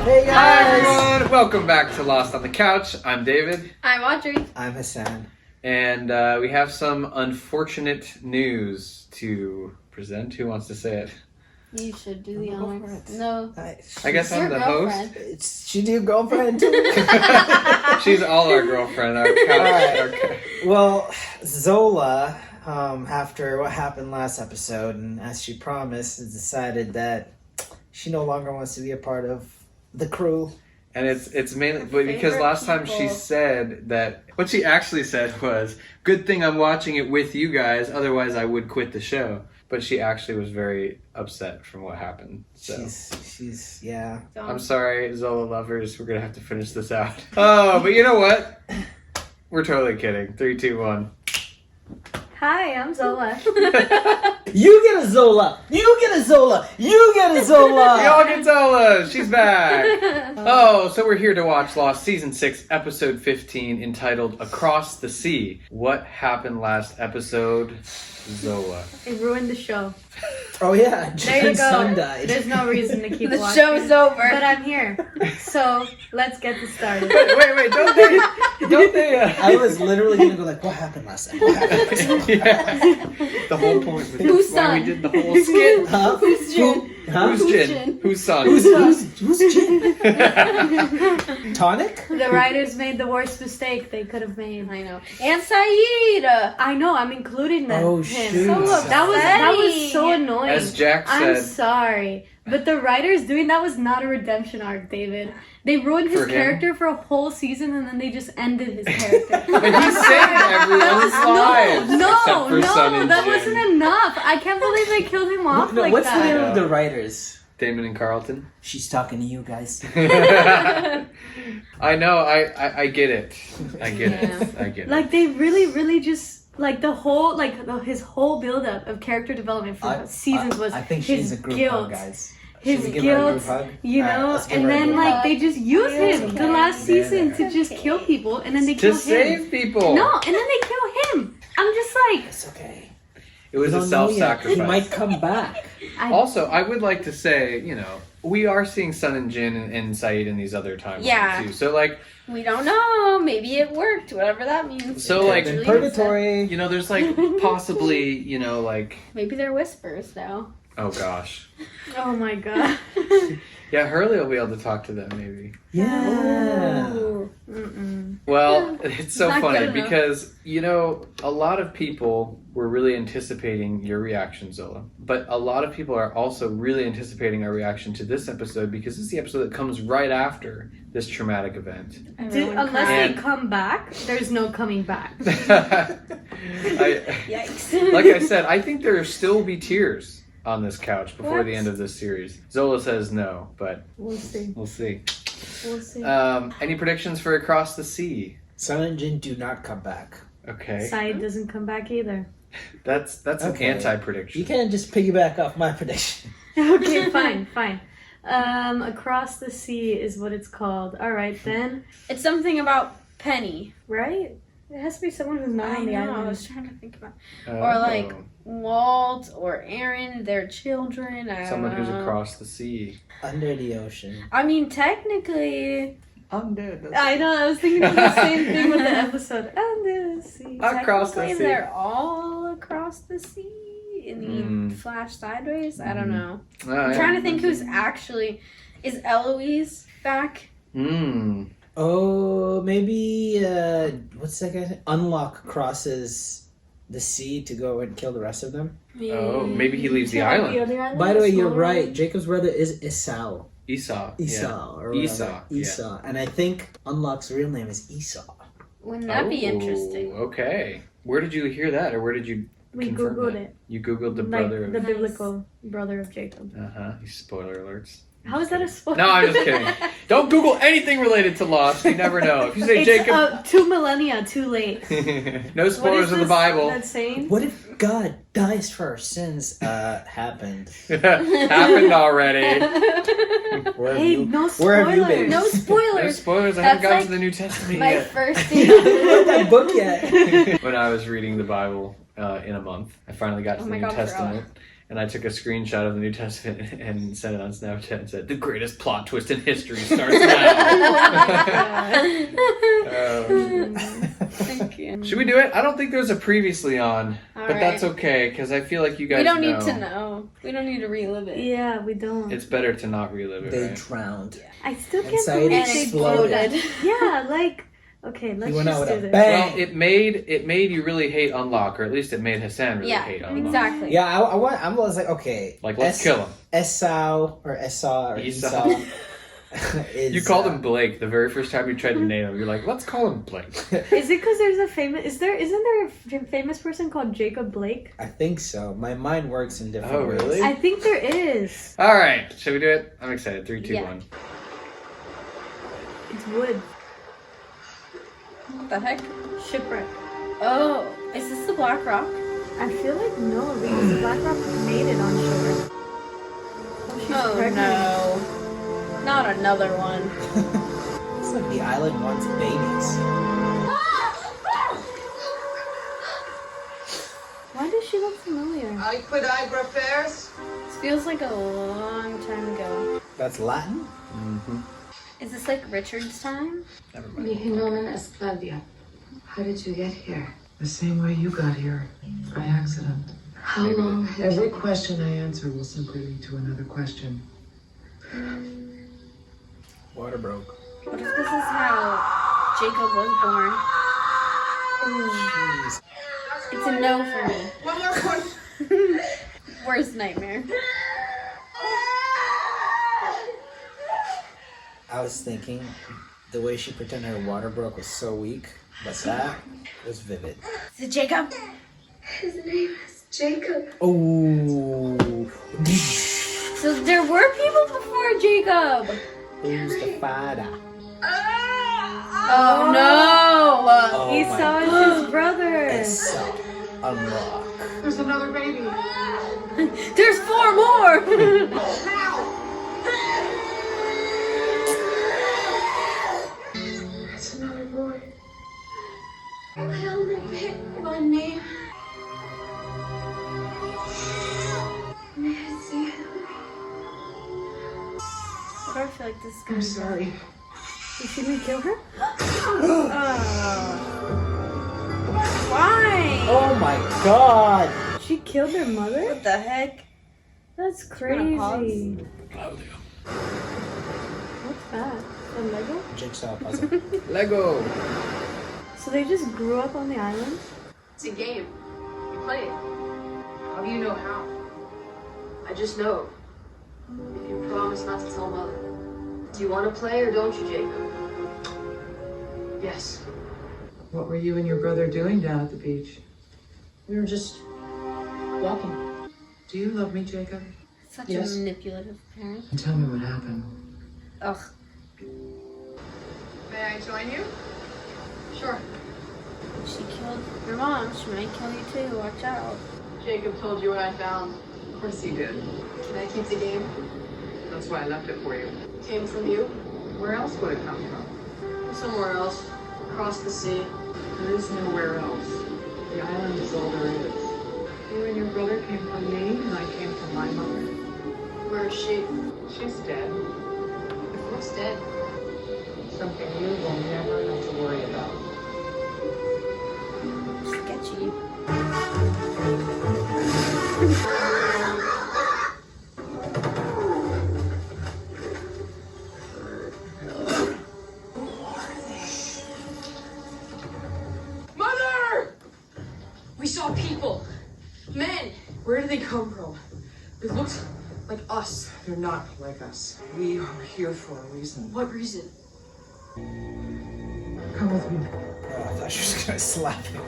Hey guys! Hi everyone! Welcome back to Lost on the Couch. I'm David. I'm Audrey. I'm Hassan. And we have some unfortunate news to present. Who wants to say it? You should do the Go honors. for it. No. I guess I'm the host. It's she your girlfriend too? She's all our girlfriend. Our couch. Well, Zola, after what happened last episode, and as she promised, has decided that she no longer wants to be a part of the crew. And it's mainly because last time she said that what she actually said was, "Good thing I'm watching it with you guys, otherwise I would quit the show." But she actually was very upset from what happened. So She's yeah. I'm sorry, Zola lovers. We're gonna have to finish this out. Oh, but you know what? We're totally kidding. 3, 2, 1. Hi, I'm Zola. You get a Zola! You get a Zola! You get a Zola! We all get Zola! She's back! Oh, so we're here to watch Lost Season 6, Episode 15, entitled Across the Sea. What happened last episode? Zola. It ruined the show. Oh yeah, There you Jen's son go. died. There's no reason to keep The watching. show's over. But I'm here. So, let's get this started. Wait, don't they, I was literally gonna go like, what happened last time? What happened last time? yeah. The whole point was Whose why son? we did the whole skit. Huh? Who's Jin? Huh? Who's Jin? Who's son? Who's Jin? Tonic? The writers made the worst mistake they could have made. I know. And Saeed. I know, I'm including them. Oh, him. shoot. So look, that was so Upsetting. annoying. As Jack I'm said, sorry. But the writers doing that was not a redemption arc, David. They ruined his For him? character for a whole season and then they just ended his character. and he saved everyone's lives. Except for Sun and that Jin. wasn't enough. I can't believe they killed him off No, like what's the name that. of the writers? Damon and Carlton. She's talking to you guys. I know. I get it. I get it. I get it. Like they really just like the whole his whole build up of character development for seasons was I think his she's a group guilt. hug, guys. His Should we give her a guilt, group hug? you Alright, know, let's give and her a then group like hug. they just use him the last season to just kill people, and then they kill to him. save people. No, and then they kill him. I'm just like, It's okay. It was We a don't know yet. self-sacrifice. He might come back. Also, I would like to say, we are seeing Sun and Jin and Saeed in these other timelines Yeah. too. So like, We don't know. Maybe it worked. Whatever that means. So, like, in purgatory. there's like possibly, like, Maybe they're whispers now. oh gosh. oh my god. Yeah, Hurley will be able to talk to them maybe. Yeah. Ooh. Mm-mm. Well, it's so Not funny good enough. because, a lot of people were really anticipating your reaction, Zola. But a lot of people are also really anticipating our reaction to this episode because this is the episode that comes right after this traumatic event. Unless cried. they come back, there's no coming back. Yikes. Like I said, I think there will still be tears on this couch before What? the end of this series. Zola says no, but We'll see. we'll see. We'll see. Any predictions for Across the Sea? Sun and Jin do not come back. Okay. Side doesn't come back either. That's Okay. an anti-prediction. You can't just piggyback off my prediction. Okay, fine. Across the Sea is what it's called. All right, then. It's something about Penny. Right? It has to be someone who's not I on the know. I island. was trying to think about Oh. Or, like, Walt or Aaron, their children. I don't Someone who's know. across the sea. Under the ocean. I mean, technically, Under the I know, I was thinking of the same thing with the episode. Under the sea. Across the technically sea. they're all across the sea and he flashed sideways. I don't know. I'm trying to think who's actually. Is Eloise back? Oh, maybe, what's that guy? Unlock crosses the sea to go and kill the rest of them. Oh, maybe he leaves the Like island. other island, By the way, you're small right. island. Jacob's brother is Esau. Esau. Esau. Or Esau, whatever. yeah. Esau. And I think Unlock's real name is Esau. Wouldn't that be interesting? Okay. Where did you hear that, or where did you We confirm googled that? it. You googled the Like brother the of... biblical brother of Jacob. Spoiler alerts. How is that a spoiler? No, I'm just kidding. Don't Google anything related to Lost. You never know. If you say It's Jacob... 2 millennia too late. No spoilers of the Bible. That's saying? What if God dies for our sins? Happened. Happened already. Where have Hey, you, no where have you been? spoilers. No No spoilers. spoilers. I haven't That's gotten like to the New Testament My yet. first I haven't read that book yet. When I was reading the Bible in a month, I finally got to Oh the my New God, I forgot. Testament. and I took a screenshot of the New Testament and sent it on Snapchat and said, "The greatest plot twist in history starts now." Thank you. Should we do it? I don't think there's a previously on, All but that's okay because I feel like you guys. We don't need to know. We don't need to relive it. Yeah, we don't. It's better to not relive it. They right? drowned. I still can't Inside believe they exploded. did. Yeah, like okay, let's You went out just with do a this. bang. Well, it made you really hate Unlock, or at least it made Hassan really hate Unlock. Exactly. Yeah, I was like, okay. Like, let's kill him. Esau or Esau. Is, You called him Blake the very first time you tried to name him. You're like, let's call him Blake. Is it because there's a famous? Isn't there a famous person called Jacob Blake? I think so. My mind works in different Oh, ways. really? I think there is. All right, should we do it? I'm excited. 3, 2, Yeah. 1. It's wood. What the heck? Shipwreck. Oh, is this the Black Rock? I feel like no, because Black Rock made it on shore. Oh, she's pregnant. No. Not another one. It's like the island wants babies. Why does she look familiar? This feels like a long time ago. That's Latin? Mm-hmm. Is this like Richard's time? Never mind. Mi nombre es Claudia. How did you get here? The same way you got here, by accident. How long? Every question I answer will simply lead to another question. Water broke. What if this is how Jacob was born? Jeez. It's a no for me. One more question. Worst nightmare. I was thinking the way she pretended her water broke was so weak, but that was vivid. Is it Jacob? His name is Jacob. Oh, So there were people before Jacob. who's the father? Oh no! Oh Esau my is his brother. Esau. Unlock. There's another baby. There's 4 more! It's another boy. I only pick one name. May I see it? What do I feel like this is I'm gonna be? sorry. Is she gonna kill her? Why? Oh my god! She killed her mother? What the heck? That's gonna pause. crazy. Claudia. What's that? A Lego? Jigsaw puzzle. Lego. So they just grew up on the island? It's a game. You play it. How do you know how? I just know. If you promise not to tell Mother. Do you want to play or don't you, Jacob? Yes. What were you and your brother doing down at the beach? We were just walking. Do you love me, Jacob? Such Yes. a manipulative parent. And tell me what happened. Ugh. May I join you? Sure. She killed your mom. She might kill you too. Watch out. Jacob told you what I found. Of course he did. Can I keep the game? That's why I left it for you. Came from you? Where else would it come from? Somewhere else. Across the sea. There is nowhere else. The island is all there is. You and your brother came from me, and I came from my mother. Where is she? She's dead. What's dead? Something you will never have to worry about. Sketchy. Mother! We saw people. Men. Where did they come from? It looked like us. They're not like us. We are here for a reason. What reason? Come with me. Oh, I thought she was gonna slap him.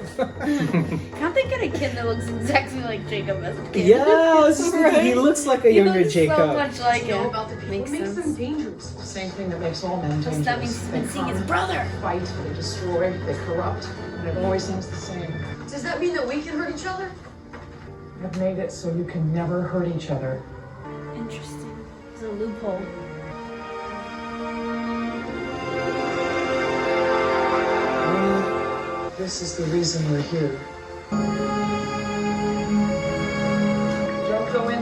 Can't they get a kid that looks exactly like Jacob as a kid? Yeah, I was just thinking, he Right? looks like a He younger looks Jacob. so much like You know him. about the people. Makes What makes them sense. dangerous? The same thing that makes all men dangerous. Just that means he's been seeing his brother. They fight, they destroy, they corrupt, and it always ends the same. Does that mean that we can hurt each other? I've made it so you can never hurt each other. Interesting. There's a loophole. This is the reason we're here. Don't go in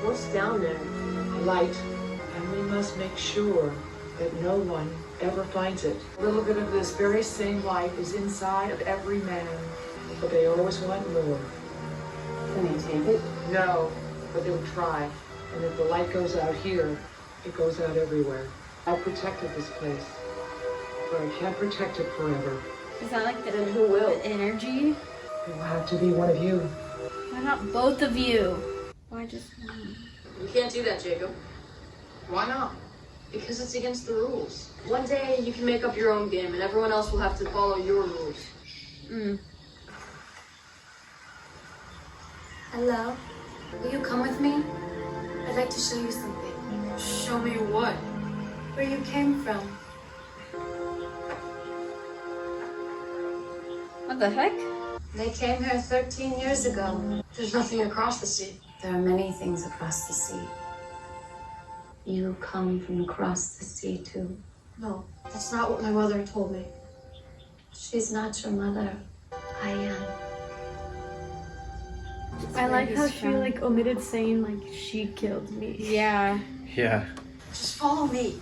What's down there? Light. And we must make sure that no one ever finds it. A little bit of this very same light is inside of every man, but they always want more. Can they take it? No, but they'll try. And if the light goes out here, it goes out everywhere. I protected this place, but I can't protect it forever. Is that like Then who will? the energy? It will have to be one of you. Why not both of you? Why just one? You can't do that, Jacob. Why not? Because it's against the rules. One day you can make up your own game and everyone else will have to follow your rules. Hello? Will you come with me? I'd like to show you something. Show me what? Where you came from. What the heck? They came here 13 years ago. There's nothing across the sea. There are many things across the sea. You come from across the sea too. No, that's not what my mother told me. She's not your mother. I am. I like how she like omitted saying like she killed me. Yeah. Yeah. Just follow me.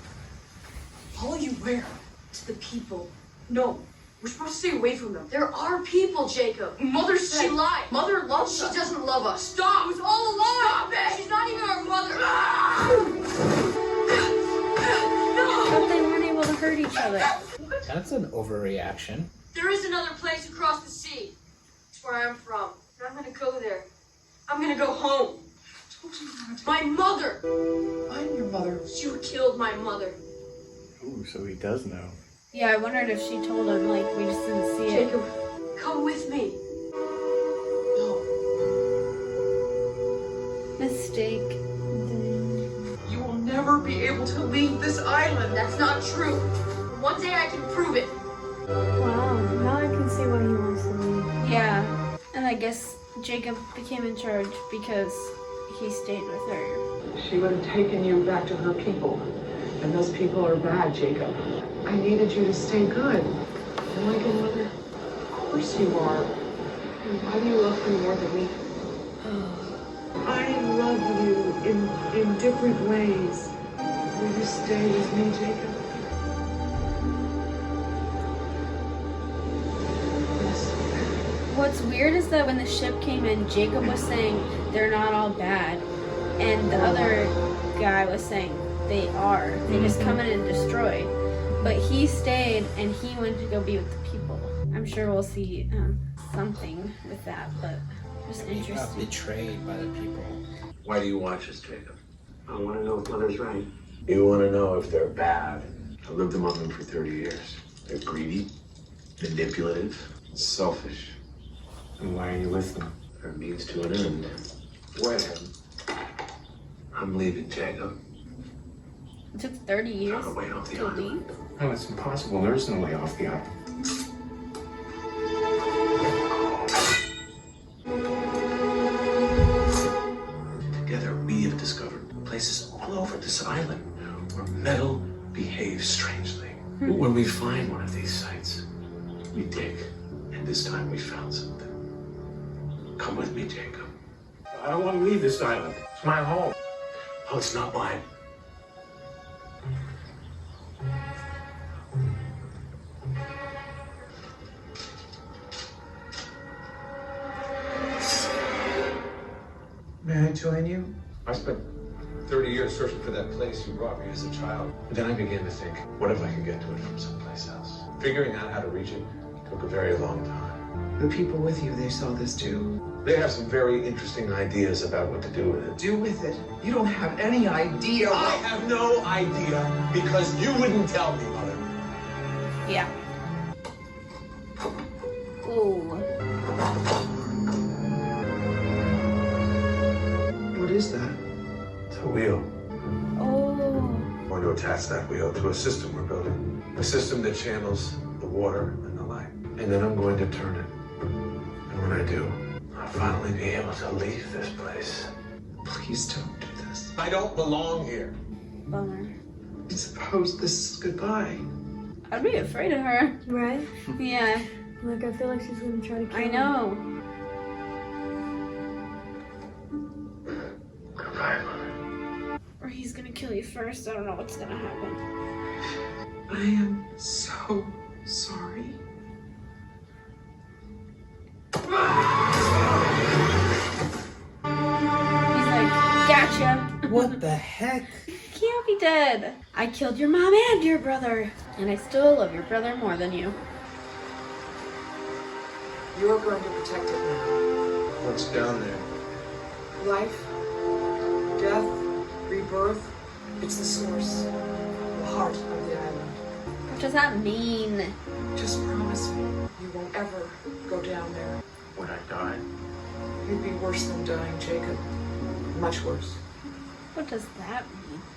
Follow you where? To the people. No, we're supposed to stay away from them. There are people, Jacob. Mother said she lied. Mother loves us. She doesn't love us. Stop! It was all a lie. Stop it! She's not even our mother. But they weren't able to hurt each other. That's an overreaction. There is another place across the sea. It's where I'm from. And I'm gonna go there. I'm gonna go home. My mother! I'm your mother. You killed my mother. Ooh, so he does know. Yeah, I wondered if she told him, like, we just didn't see it. Jacob, come with me. No. Mistake. You will never be able to leave this island. That's not true. One day I can prove it. Wow, now I can see why he wants to leave. Yeah. And I guess Jacob became in charge because he stayed with her. She would have taken you back to her people. And those people are bad, Jacob. I needed you to stay good. Am I your mother? Of course you are. Why do you love me more than me? I love you in different ways. Will you stay with me, Jacob? Yes. What's weird is that when the ship came in, Jacob was saying they're not all bad. And the other guy was saying they are. They just come in and destroy. But he stayed and he went to go be with the people. I'm sure we'll see something with that, but just He got interesting. betrayed by the people. Why do you watch us, Jacob? I want to know if Mother's right. You want to know if they're bad. I lived among them for 30 years. They're greedy, manipulative, selfish. And why are you with them? They're a means to an end. When? I'm leaving, Jacob. It took 30 years Trying to wait off the to island. leave. No, it's impossible. There's no way off the island. Together, we have discovered places all over this island where metal behaves strangely. When we find one of these sites, we dig. And this time we found something. Come with me, Jacob. I don't want to leave this island. It's my home. Oh, it's not mine. May I join you? I spent 30 years searching for that place you brought me as a child. And then I began to think, what if I could get to it from someplace else? Figuring out how to reach it took a very long time. The people with you, they saw this too. They have some very interesting ideas about what to do with it. Do with it. You don't have any idea. I have no idea because you wouldn't tell me, Mother. Yeah. Ooh. What is that? It's a wheel. Oh. I'm going to attach that wheel to a system we're building. A system that channels the water and the light. And then I'm going to turn it. And when I do, I'll finally be able to leave this place. Please don't do this. I don't belong here. Bummer. Suppose this is goodbye. I'd be afraid of her. Right? Yeah. Like, I feel like she's gonna try to kill I him. know. Goodbye, Mother. kill you first. I don't know what's gonna happen. I am so sorry. He's like, gotcha. What the heck? Can't be dead. I killed your mom and your brother. And I still love your brother more than you. You're going to protect it now. What's down there? Life, death, rebirth. It's the source, the heart of the island. What does that mean? Just promise me you won't ever go down there. Would I die? You'd be worse than dying, Jacob. Much worse. What does that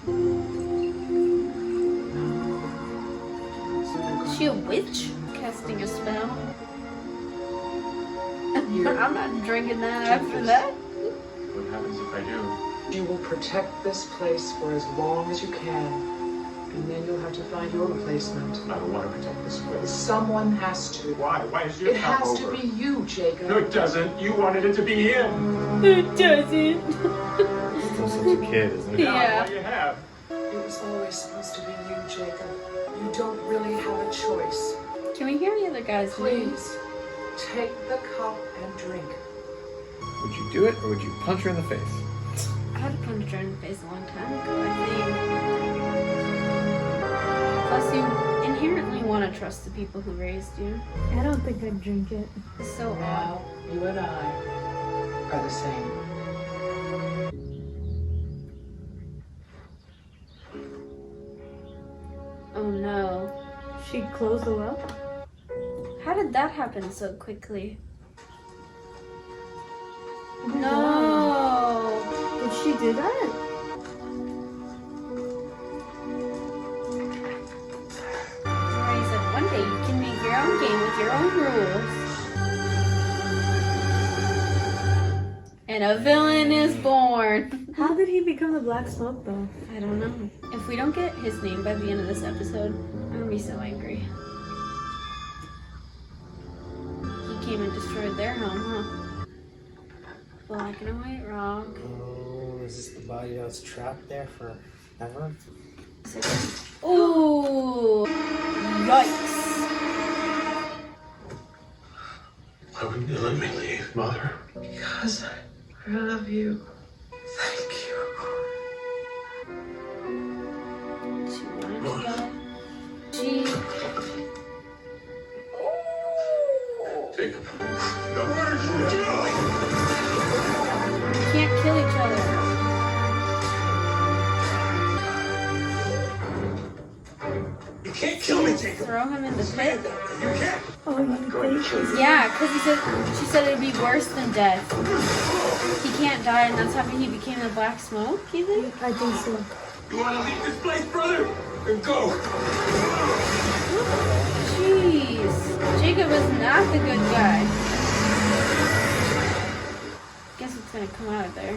mean? Is she a witch? Casting a spell? I'm not drinking that after that. What happens if I do? You will protect this place for as long as you can. And then you'll have to find your replacement. I don't want to protect this place. Someone has to. Why? Why is your It top has over? to be you, Jacob. No, it doesn't. You wanted it to be him. It doesn't. Still such a kid, isn't he? Now, Yeah. all you have. It was always supposed to be you, Jacob. You don't really have a choice. Can we hear the other guy's name? Please, take the cup and drink. Would you do it, or would you punch her in the face? I had to punch her in the face a long time ago, I think. Plus, you inherently want to trust the people who raised you. I don't think I'd drink it. It's so odd. Now, you and I are the same. Oh no. She closed the well? How did that happen so quickly? Oh my No. God. Did she do that? He said one day you can make your own game with your own rules. And a villain is born. How did he become the black smoke though? I don't know. If we don't get his name by the end of this episode, I'm gonna be so angry. He came and destroyed their home, huh? Black and a white rock. Oh, is this the body that was trapped there forever? Ooh! Yikes! Why wouldn't you let me leave, Mother? Because I love you. Thank you. She wanted to go. She. Jacob. No. Can't kill each other. You can't kill me, Jacob. Throw him in the pit. You can't. Oh, you think? Yeah, because she said it'd be worse than death. He can't die, and that's how he became the black smoke, you think? I think so. You want to leave this place, brother? Then go. Jeez. Jacob is not the good guy. Guess what's gonna come out of there?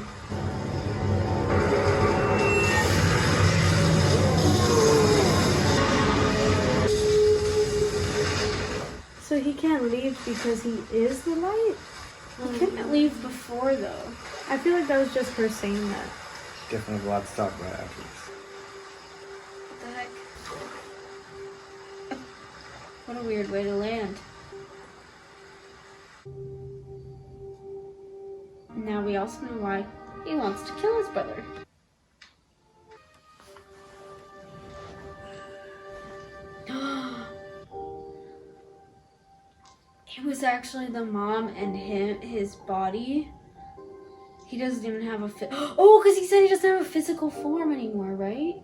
So he can't leave because he is the light? He couldn't leave before, though. I feel like that was just her saying that. Definitely have a lot to talk about afterwards. What the heck? What a weird way to land. Now we also know why he wants to kill his brother. It was actually the mom and his body. He doesn't even have a oh, because he said he doesn't have a physical form anymore, right?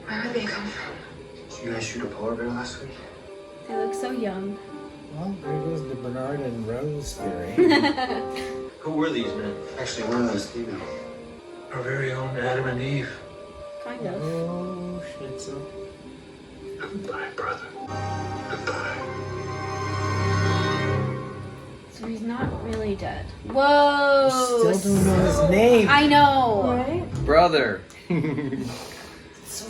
Where did they come from? Did you guys shoot a polar bear last week? They look so young. Well, there goes the Bernard and Rose theory. Who were these men? Actually, we're on Steve now. Our very own Adam and Eve. Kind of. Oh, shit, so. Goodbye, brother. Goodbye. So he's not really dead. Whoa! Still don't know his name. I know. Right? Brother.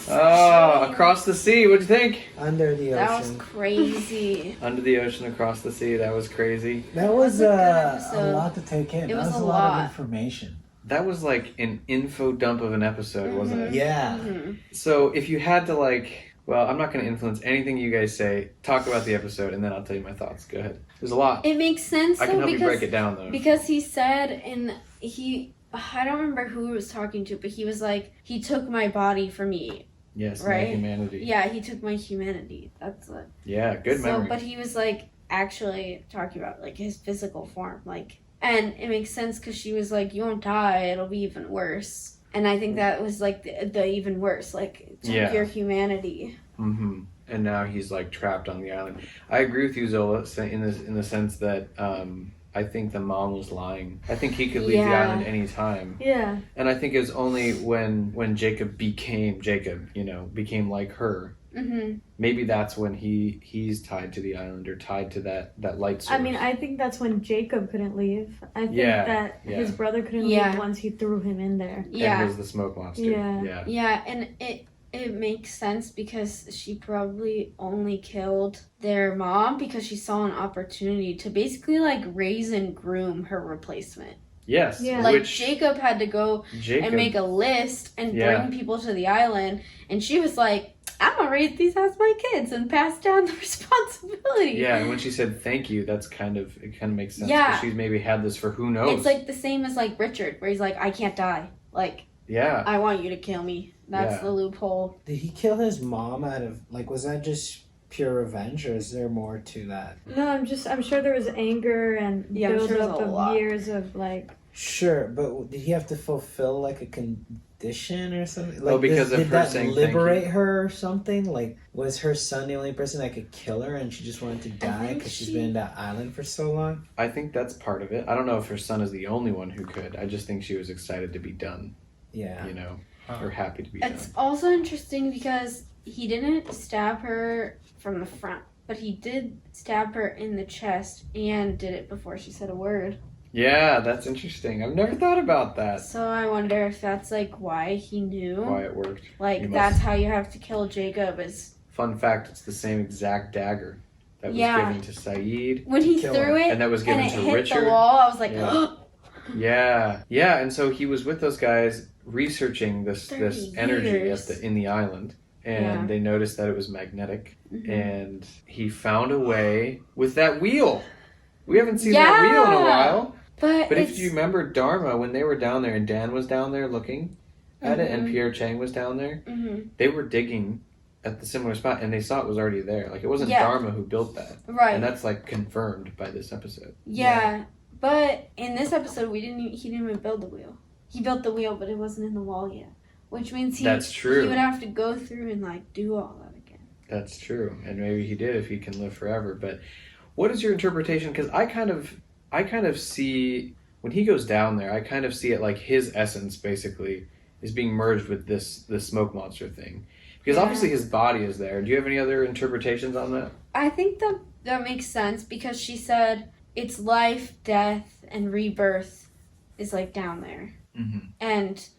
Oh, across the sea. What'd you think? Under the That was ocean. crazy. Under the ocean, across the sea. That was crazy. That was That was a good a episode. lot to take in. It That was was a a lot lot. of information. That was like an info dump of an episode, wasn't it? Yeah. So if you had to well, I'm not going to influence anything you guys say. Talk about the episode, and then I'll tell you my thoughts. Go ahead. There's a lot. It makes sense, I can though, help you because break it down, though. because he said I don't remember who he was talking to, but he was like, he took my body from me. Yes, right? my humanity. Yeah, he took my humanity. That's it. Yeah, good memory. But he was like actually talking about like his physical form, like, and it makes sense because she was like, "You won't die; it'll be even worse." And I think that was like the even worse, like took your humanity. Mm-hmm. And now he's like trapped on the island. I agree with you, Zola, in the sense that I think the mom was lying. I think he could leave the island any time. Yeah. And I think it was only when Jacob became like her. Mm-hmm. Maybe that's when he's tied to the island or tied to that light source. I mean, I think that's when Jacob couldn't leave. I think that his brother couldn't leave once he threw him in there. Yeah. And was the smoke monster. Yeah. Yeah, and it makes sense because she probably only killed their mom because she saw an opportunity to basically like raise and groom her replacement. Yes. Yeah. Like Jacob had to go and make a list and bring people to the island, and she was like, I'm gonna raise these as my kids and pass down the responsibility. Yeah, and when she said thank you, it kind of makes sense. Yeah. She's maybe had this for who knows. It's like the same as like Richard, where he's like, I can't die. Like, I want you to kill me. That's the loophole. Did he kill his mom out of was that just pure revenge, or is there more to that? No, I'm sure there was anger and build up of years of like. Sure, but did he have to fulfill like a condition or something? Like, because of did her that saying liberate her or something? Like, was her son the only person that could kill her, and she just wanted to die because she's been in that island for so long? I think that's part of it. I don't know if her son is the only one who could. I just think she was excited to be done. Yeah, or happy to be It's done. also interesting because he didn't stab her from the front, but he did stab her in the chest and did it before she said a word. Yeah, that's interesting. I've never thought about that. So I wonder if that's like why he knew. Why it worked. Like that's how you have to kill Jacob is. Fun fact, it's the same exact dagger that was given to Saeed. When he threw it and that was given and it to hit Richard. the wall, I was like, Yeah, and so he was with those guys researching this energy in the island, and they noticed that it was magnetic, and he found a way with that wheel. We haven't seen that wheel in a while. But if you remember Dharma, when they were down there and Dan was down there looking at it and Pierre Chang was down there, they were digging at the similar spot and they saw it was already there. Like, it wasn't Dharma who built that. Right. And that's like confirmed by this episode. Yeah. But in this episode, he didn't even build the wheel. He built the wheel, but it wasn't in the wall yet. Which means That's true. He would have to go through and like do all that again. That's true. And maybe he did if he can live forever. But what is your interpretation? Because I kind of see, when he goes down there, I kind of see it like his essence basically is being merged with this smoke monster thing. Because obviously his body is there. Do you have any other interpretations on that? I think that makes sense because she said it's life, death, and rebirth is like down there. Mm-hmm. And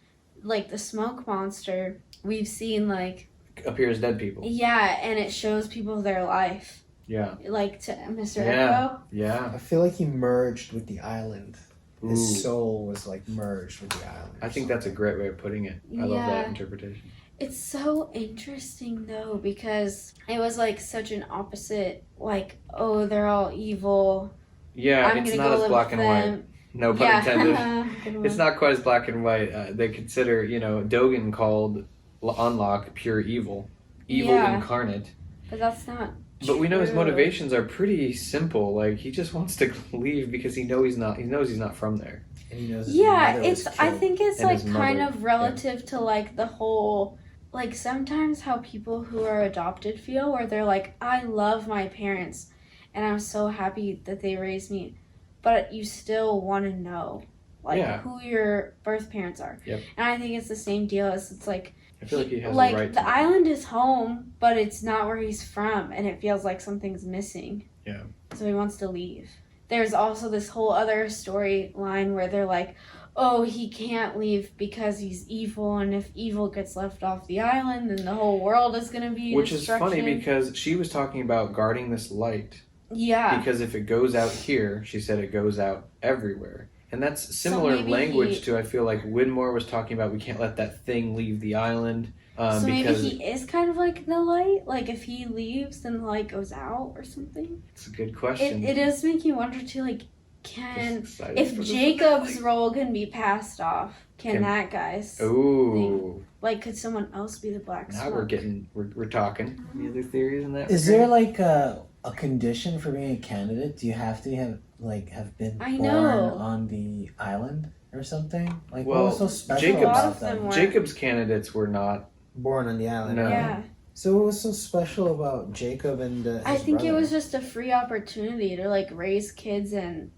like the smoke monster, we've seen like appears dead people. Yeah, and it shows people their life. Yeah. Like to Mr. Echo. Yeah. I feel like he merged with the island. His soul was like merged with the island. I think that's a great way of putting it. I love that interpretation. It's so interesting though because it was like such an opposite, like, oh, they're all evil. Yeah, it's not as black and white. No pun intended. It's not quite as black and white. They consider, Dogen called Unlock pure evil. Evil incarnate. But that's not But we know his motivations are pretty simple. Like, he just wants to leave because he knows he's not from there. And he knows his mother was killed. I think it's And like his kind mother, of relative to like the whole, like sometimes how people who are adopted feel where they're like, I love my parents and I'm so happy that they raised me, but you still want to know like who your birth parents are. Yep. And I think it's the same deal as it's like, I feel like he has like the right the island is home, but it's not where he's from, and it feels like something's missing. Yeah. So he wants to leave. There's also this whole other storyline where they're like, oh, he can't leave because he's evil, and if evil gets left off the island, then the whole world is going to be Which destruction. is funny because she was talking about guarding this light. Yeah. Because if it goes out here, she said it goes out everywhere. And that's similar maybe language to, I feel like Widmore was talking about, we can't let that thing leave the island. So maybe because he is kind of like the light? Like, if he leaves, then the light goes out or something? it's a good question. It does make you wonder, too, like, Just excited if for the Jacob's finale. role can be passed off, can that guy's Ooh. like, could someone else be the Black Now Smoke? we're talking. Any other theories in that? Is there like a condition for being a candidate? Do you have to have been I born know. on the island or something? Like, Well, what was so special Jacob's- A lot about of them them? were. Jacob's candidates were not. Born on the island. No. Yeah. So what was so special about Jacob and his I think it brother? was just a free opportunity to, like, raise kids and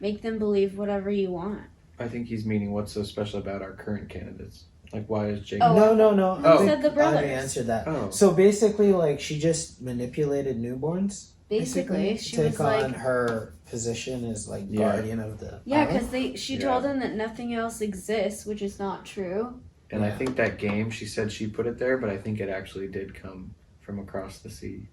make them believe whatever you want. I think he's meaning what's so special about our current candidates. Like, why is Jacob? Oh. No. Oh. I think said the brothers. Audrey answered that. Oh. So basically, like, she just manipulated newborns. Basically, to she take was on like, her position as like Yeah. guardian of the yeah, island. because she told them that nothing else exists, which is not true. And I think that game, she said she put it there, but I think it actually did come from across the sea.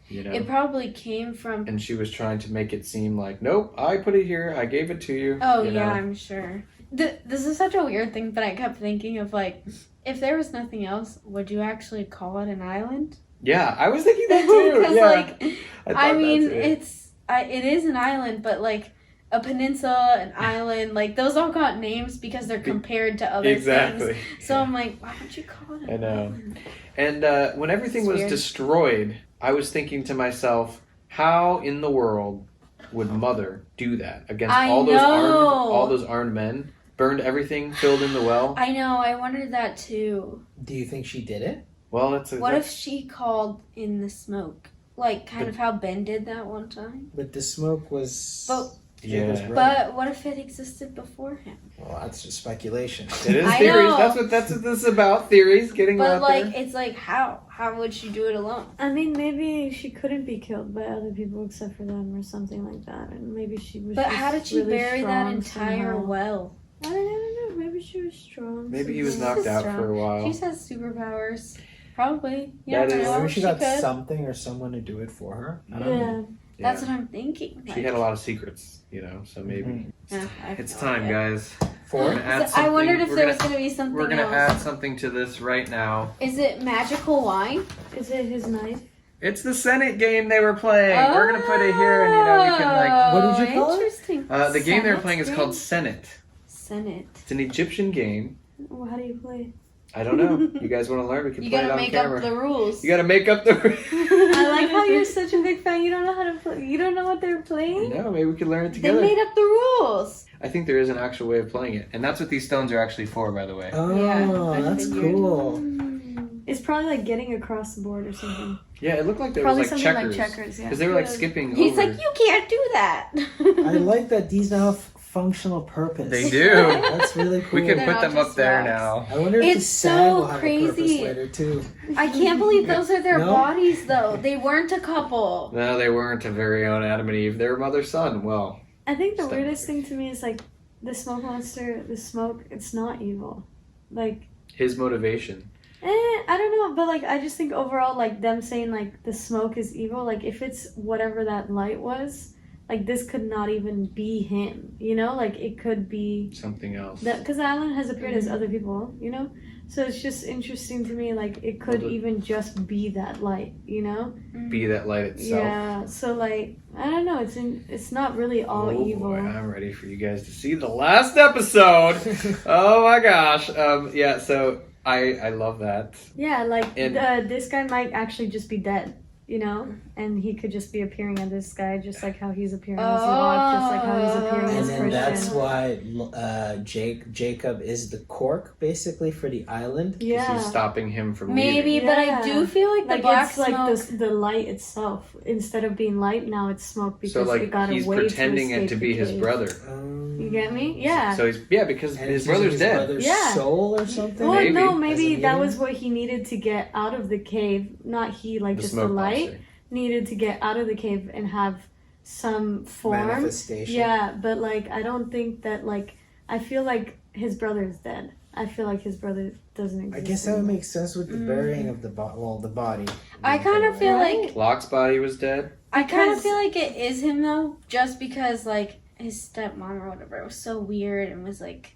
You know? It probably came from. And she was trying to make it seem like, nope, I put it here, I gave it to you. Oh, you yeah, know? I'm sure. This is such a weird thing, but I kept thinking of, like, if there was nothing else, would you actually call it an island? Yeah, I was thinking that too. Because, Yeah. like, thought I mean, that too. it is an island, but, like, a peninsula, an island, like, those all got names because they're compared to other Exactly. things. So I'm like, why don't you call it an I know. island? And when everything It's was weird. destroyed, I was thinking to myself, how in the world would Mother do that against I all know. those armed men? Burned everything, filled in the well. I know, I wondered that too. Do you think she did it? Well, What if she called in the smoke? Like, kind of how Ben did that one time? But the smoke was. But- Jacob's Yeah. brother. But what if it existed before him? Well, that's just speculation. It is I theories. know. That's what this is about. Theories, getting But, out like, there. it's like, how? How would she do it alone? I mean, maybe she couldn't be killed by other people except for them or something like that. And maybe she was But just how did she really bury that strong entire somehow. well? I don't know. Maybe she was strong. Maybe he was somehow. knocked out strong. for a while. She has superpowers. Probably. You That never is- know. Maybe she got could. something or someone to do it for her. I don't Yeah. know. That's Yeah. what I'm thinking. She had a lot of secrets, you know, so maybe. Mhm. I have It's no time, idea. guys. For We're gonna add So I something- wondered if we're there gonna- was going to be something We're gonna else. add something to this right now. Is it magical wine? Is it his knife? It's the Senate game they were playing. We're gonna put it here, and you know we can like. What did you call it? Interesting. The game they were Senate playing is game? called Senate. Senate. It's an Egyptian game. Well, how do you play? I don't know. You guys want to learn? We can You play it gotta on make camera. up the rules. You gotta make up the. I like how you're such a big fan. You don't know how to play. You don't know what they're playing. No, maybe we could learn it They together. made up the rules. I think there is an actual way of playing it, and that's what these stones are actually for, by the way. Oh, Yeah, that's figured. cool. It's probably like getting across the board or something. Yeah, it looked like there Probably was like something checkers. like checkers. Yeah. Because they were like skipping He's over. like, you can't do that. I like that these now have functional purpose. They do. That's really cool. We can They're put not them up just there rocks. now. I wonder if the It's sand so will have a purpose crazy. later too. I can't believe those are their No? bodies, though. They weren't a couple. No, they weren't a very own Adam and Eve. They were mother son. Well, I think the Stop. weirdest thing to me is like the smoke monster. The smoke. It's not evil. Like. his motivation. I don't know, but like I just think overall, like them saying like the smoke is evil, like if it's whatever that light was, like this could not even be him, you know, like it could be Something else. that because the island has appeared as other people, you know, so it's just interesting to me, like it could Well, the- even just be that light, you know. Be that light itself. Yeah, so like I don't know, it's not really all Oh evil. boy, I'm ready for you guys to see the last episode. Oh my gosh. Yeah, so I love that. Yeah, like And- this guy might actually just be dead, you know, and he could just be appearing as this guy, just like how he's appearing as Lot, just like how he's appearing And as then Christian. that's why Jacob is the cork, basically, for the island. Yeah, He's stopping him from Maybe, leaving. but I Yeah. do feel like the like black it's like smoke. the light itself. Instead of being light, now it's smoke because So it like got he's away pretending to it escape to the be his cave. brother. You get me? Yeah. So because And his he's using brother's his dead. brother's Yeah. soul or something. Well, Maybe. no, As maybe a that medium? was what he needed to get out of the cave. Not he, like The just the smoke light. monster. Needed to get out of the cave and have some form. Manifestation. Yeah, but like I don't think that like I feel like his brother is dead. I feel like his brother doesn't exist. I guess that would anymore. make sense with the burying of the the body. I kind of feel Right? like Locke's body was dead. I kind of Because- feel like it is him though, just because like his stepmom or whatever. It was so weird and was like,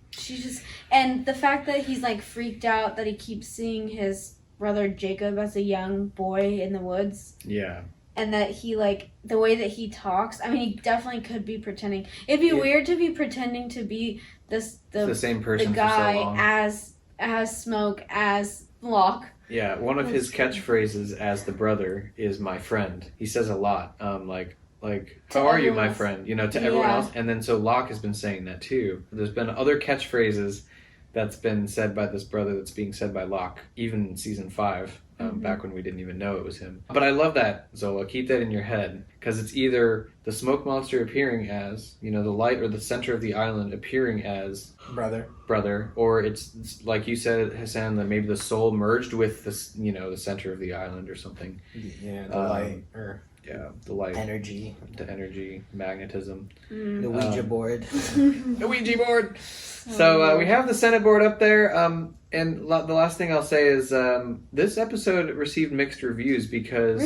and the fact that he's like freaked out that he keeps seeing his brother Jacob as a young boy in the woods. Yeah. And that he, like, the way that he talks, I mean, he definitely could be pretending. It'd be weird to be pretending to be the same person the guy for so long. as Smoke, as Locke. Yeah, one of his catchphrases as the brother is "my friend." He says a lot, like "How are you, my friend?" You know, to everyone else. And then so Locke has been saying that too. There's been other catchphrases that's been said by this brother that's being said by Locke, even in season 5. Back when we didn't even know it was him. But I love that, Zola. Keep that in your head. Because it's either the smoke monster appearing as, the light, or the center of the island appearing as brother. Or it's like you said, Hassan, that maybe the soul merged with the center of the island or something. Yeah, the light. Yeah, the light. Energy. The energy, magnetism. The Ouija board. The Ouija board! So we have the Senate board up there. And the last thing I'll say is this episode received mixed reviews because...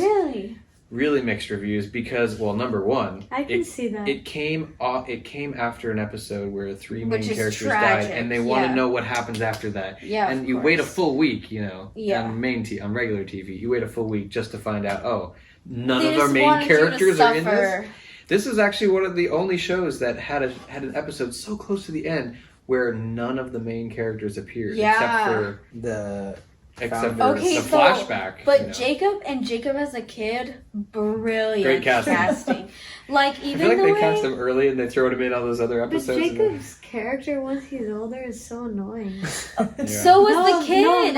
Really mixed reviews because, well, number one... I can see that. It came after an episode where 3 main characters tragic. died, and they want to know what happens after that. Yeah, and you wait a full week, on regular TV. You wait a full week just to find out, none of our main characters are in this. This is actually one of the only shows that had an episode so close to the end where none of the main characters appeared except for the flashback. But Jacob as a kid, brilliant great casting. Like, even I feel like they cast him early and they throw him in all those other episodes. But Jacob's character once he's older is so annoying. So was the kid. No,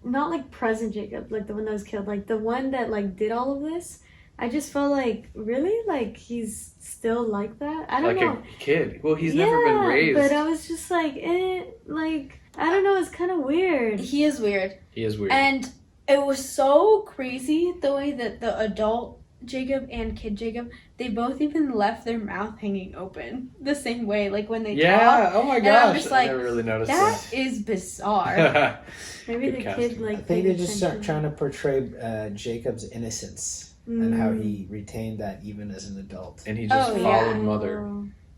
not like present Jacob, like the one that was killed, like the one that like did all of this. I just felt like, really? Like, he's still like that? I don't know. Like a kid. Well, he's never been raised. But I was just like, I don't know, it's kind of weird. He is weird. And it was so crazy the way that the adult Jacob and kid Jacob, they both even left their mouth hanging open the same way, like when they talk. Yeah, oh my gosh. I'm just like, I never really noticed that. That is bizarre. Maybe the kid, I think they're just trying to portray Jacob's innocence. And how he retained that even as an adult. And he just followed Mother.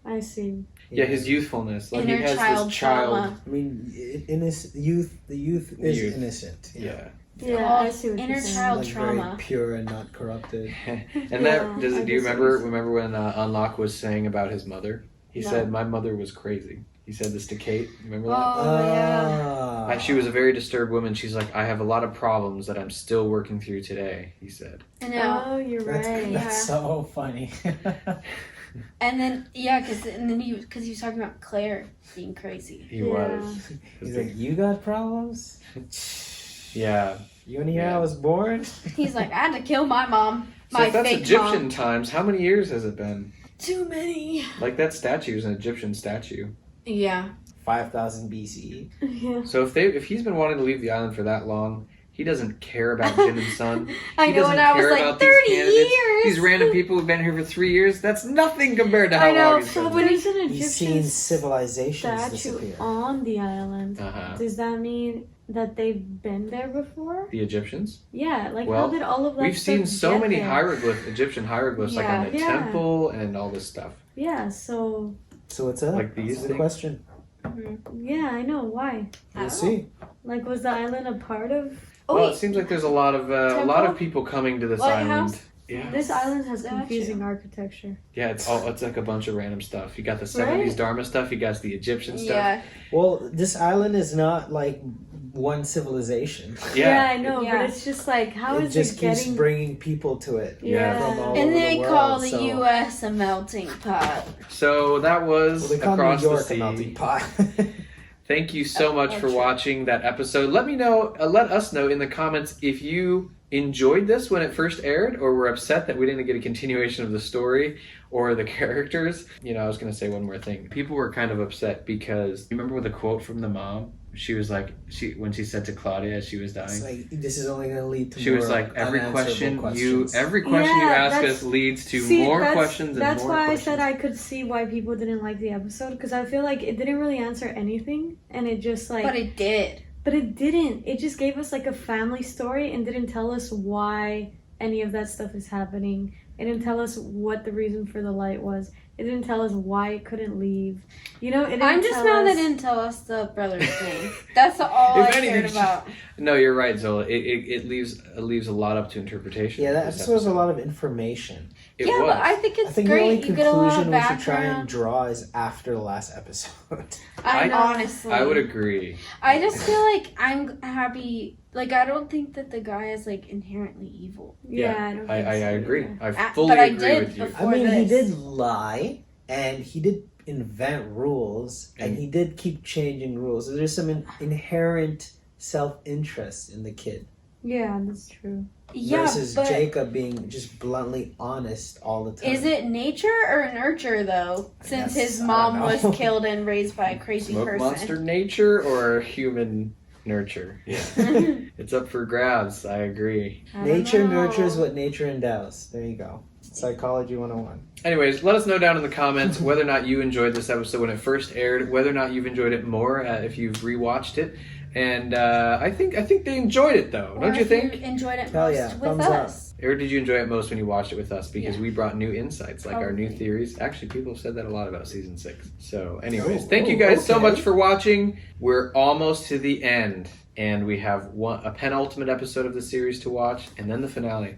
I see. Yeah, his youthfulness. Like, inner he has child this child. Trauma. I mean, in his youth, the youth is innocent. Yeah. Yeah, I see what inner you're child saying. trauma. Very pure and not corrupted. And that, do you remember when Unlock was saying about his mother? He said, "My mother was crazy." He said this to Kate. Remember that? Oh, yeah. She was a very disturbed woman. She's like, "I have a lot of problems that I'm still working through today," he said. I know. Oh, you're right. That's so funny. And then, because he was talking about Claire being crazy. He was. He's like, "You got problems?" Yeah. You want to hear I was born? He's like, "I had to kill my mom. So if that's Egyptian times, how many years has it been? Too many." Like, that statue is an Egyptian statue. Yeah. 5,000 BCE. Yeah. So if he's been wanting to leave the island for that long, he doesn't care about Jin and Sun. I know, and I was like, 30 years! These random people who've been here for 3 years, that's nothing compared to how long he's been But there. there's an He's Egyptian seen civilizations statue disappear. on the island. Does that mean that they've been there before? The Egyptians? Yeah, like Well, how did all of that we've stuff seen so get many there? Egyptian hieroglyphs, like on the temple and all this stuff. Yeah, so... So what's up? Like these That's the question. Yeah, I know. Why? We'll see. Like, was the island a part of... Well, it seems like there's a lot of people coming to this island. Yeah. This island has confusing architecture. Yeah, it's like a bunch of random stuff. You got the 70s Dharma stuff, you got the Egyptian stuff. Yeah. Well, this island is not like one civilization. Yeah, I know, but it's just like, how is it just keeps getting... bringing people to it. Yeah. From all And over they the world, call the so. U.S. a melting pot. So that was Well, they call Across New York the Sea. a melting pot. Thank you so much for watching that episode. Let us know in the comments if you enjoyed this when it first aired, or were upset that we didn't get a continuation of the story or the characters. I was going to say one more thing. People were kind of upset because, you remember with the quote from the mom? She was like, when she said to Claudia as she was dying, It's like, this is only going to lead to she more was like, every question questions. you ask us leads to more questions and more questions. That's why I said I could see why people didn't like the episode, because I feel like it didn't really answer anything, and it just like... But it did. But it didn't. It just gave us like a family story and didn't tell us why any of that stuff is happening. It didn't tell us what the reason for the light was. It didn't tell us why it couldn't leave. You know, it didn't I'm just tell mad us... they didn't tell us the brother's name. That's all I cared about. No, you're right, Zola. It leaves a lot up to interpretation. Yeah, that episode was a lot of information. It Yeah, was. but I think it's I think great. the only You get a lot of conclusion we should try and background. draw is after the last episode. Honestly, I would agree. I just feel like I'm happy. Like, I don't think that the guy is like inherently evil. Yeah, I don't think I so agree. either. I fully but I agree did with you. before I mean, he this. did lie, and he did invent rules, and he did keep changing rules. So there's some inherent self-interest in the kid. Yeah, that's true. Yeah, versus but Jacob being just bluntly honest all the time. is it nature or nurture though? Since guess- his I mom don't was know. killed and raised by a crazy Smoke person. monster nature or human nurture? Yeah. It's up for grabs. I agree. I don't Nature know. nurtures what nature endows. There you go. Psychology 101. Anyways, let us know down in the comments whether or not you enjoyed this episode when it first aired, whether or not you've enjoyed it more if you've rewatched it. And I think they enjoyed it though, Or don't you if think? enjoyed it Hell most yeah, with thumbs up. us. Or did you enjoy it most when you watched it with us? Because Yeah. we brought new insights, like our new Probably. theories. Actually, people have said that a lot about season 6. So, anyways, Oh, thank you guys so okay. much for watching. We're almost to the end, and we have a penultimate episode of the series to watch, and then the finale.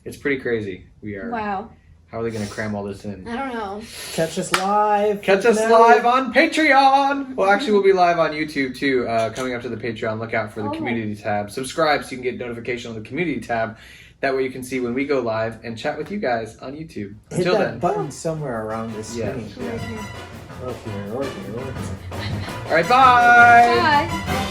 It's pretty crazy. We are. Wow. How are they going to cram all this in? I don't know. Catch us live. Catch us live on Patreon. Well, actually, we'll be live on YouTube too. Coming up to the Patreon, look out for the community tab. Subscribe so you can get notification on the community tab. That way you can see when we go live and chat with you guys on YouTube. Hit Until that then. button somewhere around the screen. Yeah. Or here, or here, or here. All right, bye. Bye.